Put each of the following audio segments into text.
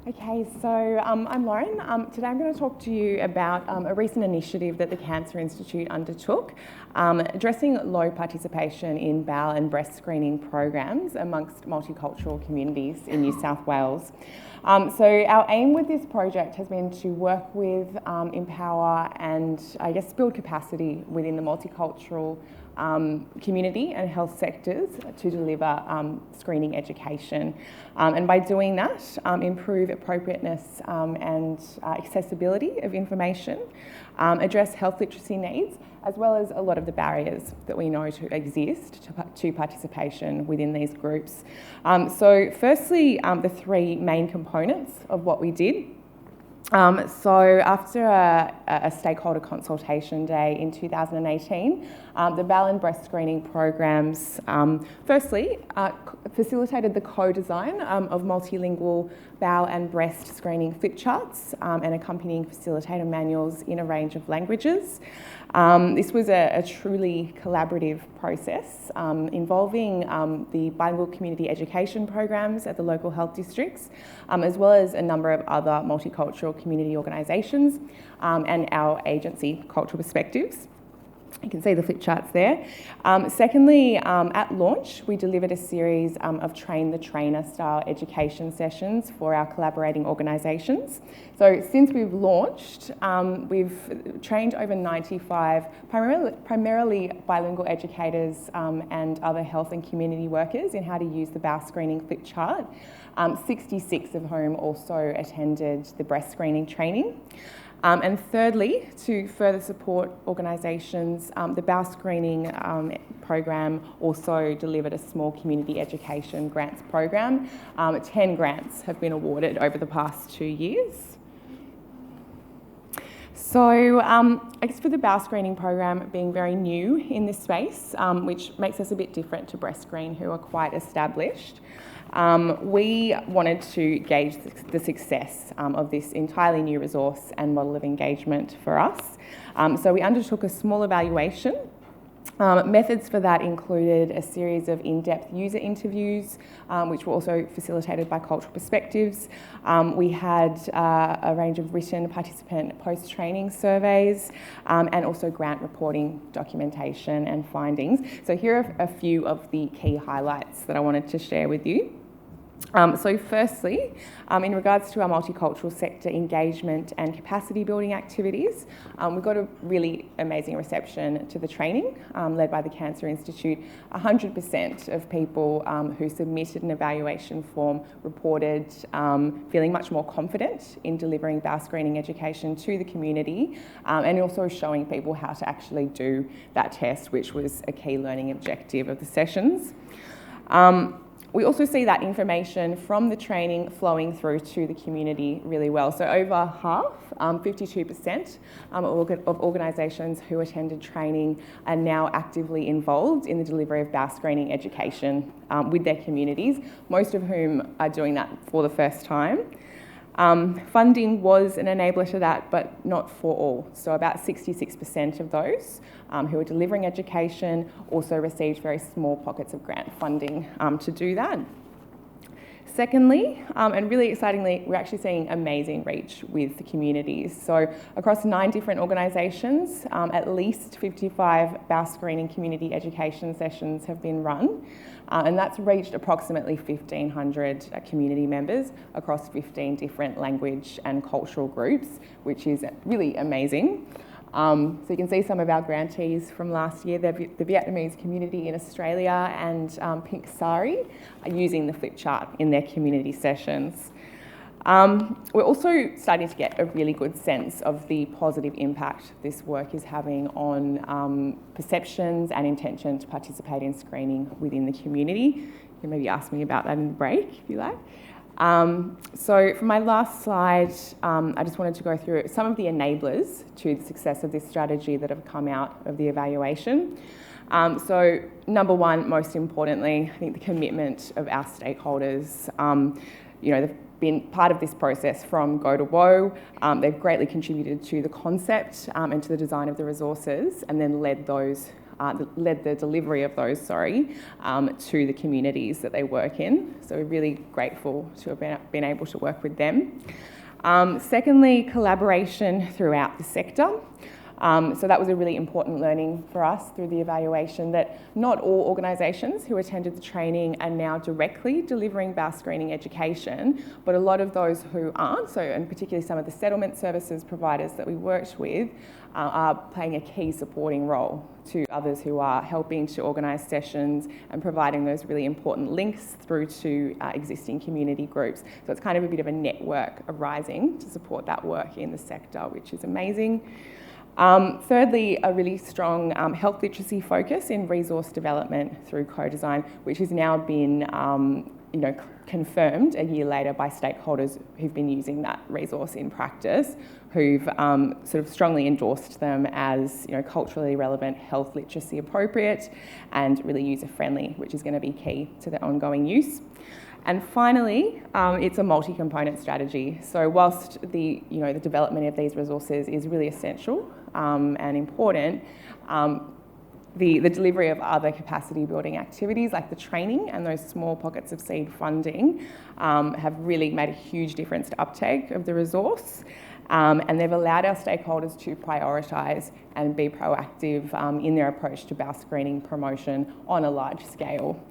Okay, so I'm Lauren. Today I'm going to talk to you about a recent initiative that the Cancer Institute undertook, addressing low participation in bowel and breast screening programs amongst multicultural communities in New South Wales. So our aim with this project has been to work with, empower and I guess build capacity within the multicultural community and health sectors to deliver screening education. And by doing that, improve appropriateness and accessibility of information, address health literacy needs, as well as a lot of the barriers that we know to exist to participation within these groups. So firstly, the three main components of what we did. So after a stakeholder consultation day in 2018, the bowel and breast screening programs firstly facilitated the co-design of multilingual bowel and breast screening flip charts and accompanying facilitator manuals in a range of languages. This was a truly collaborative process involving the bilingual community education programs at the local health districts, as well as a number of other multicultural community organisations and our agency, Cultural Perspectives. You can see the flip charts there. Secondly, at launch, we delivered a series of train the trainer style education sessions for our collaborating organisations. So since we've launched, we've trained over 95 primarily bilingual educators and other health and community workers in how to use the bowel screening flip chart, 66 of whom also attended the breast screening training. And thirdly, to further support organisations, the bowel screening program also delivered a small community education grants program. 10 grants have been awarded over the past 2 years. So I guess for the bowel screening program being very new in this space, which makes us a bit different to Breast Screen, who are quite established, we wanted to gauge the success of this entirely new resource and model of engagement for us. So we undertook a small evaluation. Methods for that included a series of in-depth user interviews, which were also facilitated by Cultural Perspectives. We had a range of written participant post-training surveys and also grant reporting, documentation and findings. So here are a few of the key highlights that I wanted to share with you. So firstly, in regards to our multicultural sector engagement and capacity building activities, we got a really amazing reception to the training led by the Cancer Institute. 100% of people who submitted an evaluation form reported feeling much more confident in delivering bowel screening education to the community and also showing people how to actually do that test, which was a key learning objective of the sessions. We also see that information from the training flowing through to the community really well. So over half, 52% of organisations who attended training are now actively involved in the delivery of bowel screening education with their communities, most of whom are doing that for the first time. Funding was an enabler to that, but not for all. So about 66% of those who are delivering education also received very small pockets of grant funding to do that. Secondly, and really excitingly, we're actually seeing amazing reach with the communities. So across 9 different organisations, at least 55 bowel screening community education sessions have been run. And that's reached approximately 1,500 community members across 15 different language and cultural groups, which is really amazing. So you can see some of our grantees from last year, the Vietnamese community in Australia and Pink Sari are using the flip chart in their community sessions. We're also starting to get a really good sense of the positive impact this work is having on perceptions and intention to participate in screening within the community. You can maybe ask me about that in the break, if you like. So for my last slide, I just wanted to go through some of the enablers to the success of this strategy that have come out of the evaluation. So number one, most importantly, I think the commitment of our stakeholders. They've been part of this process from go to woe. They've greatly contributed to the concept and to the design of the resources, and then led those led the delivery of those, to the communities that they work in. So we're really grateful to have been able to work with them. Secondly, collaboration throughout the sector. So that was a really important learning for us through the evaluation, that not all organisations who attended the training are now directly delivering bowel screening education, but a lot of those who aren't, and particularly some of the settlement services providers that we worked with, are playing a key supporting role to others who are helping to organise sessions and providing those really important links through to existing community groups. So it's kind of a bit of a network arising to support that work in the sector, which is amazing. Thirdly, a really strong health literacy focus in resource development through co-design, which has now been confirmed a year later by stakeholders who've been using that resource in practice, who've sort of strongly endorsed them as culturally relevant, health literacy appropriate, and really user-friendly, which is going to be key to the ongoing use. And finally, it's a multi-component strategy. So whilst the development of these resources is really essential and important, the delivery of other capacity building activities like the training and those small pockets of seed funding have really made a huge difference to uptake of the resource. And they've allowed our stakeholders to prioritise and be proactive in their approach to bowel screening promotion on a large scale.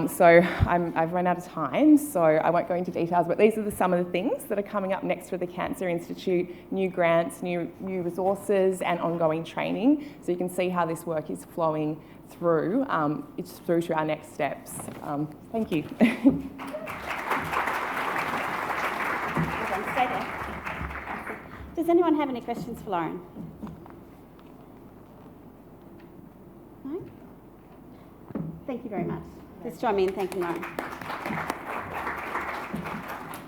So I've run out of time, so I won't go into details, but these are some of the things that are coming up next for the Cancer Institute: new grants, new resources, and ongoing training. So you can see how this work is flowing through. It's through to our next steps. Thank you. Stay there. Does anyone have any questions for Lauren? No? Thank you very much. Let's join me in thanking Lauren.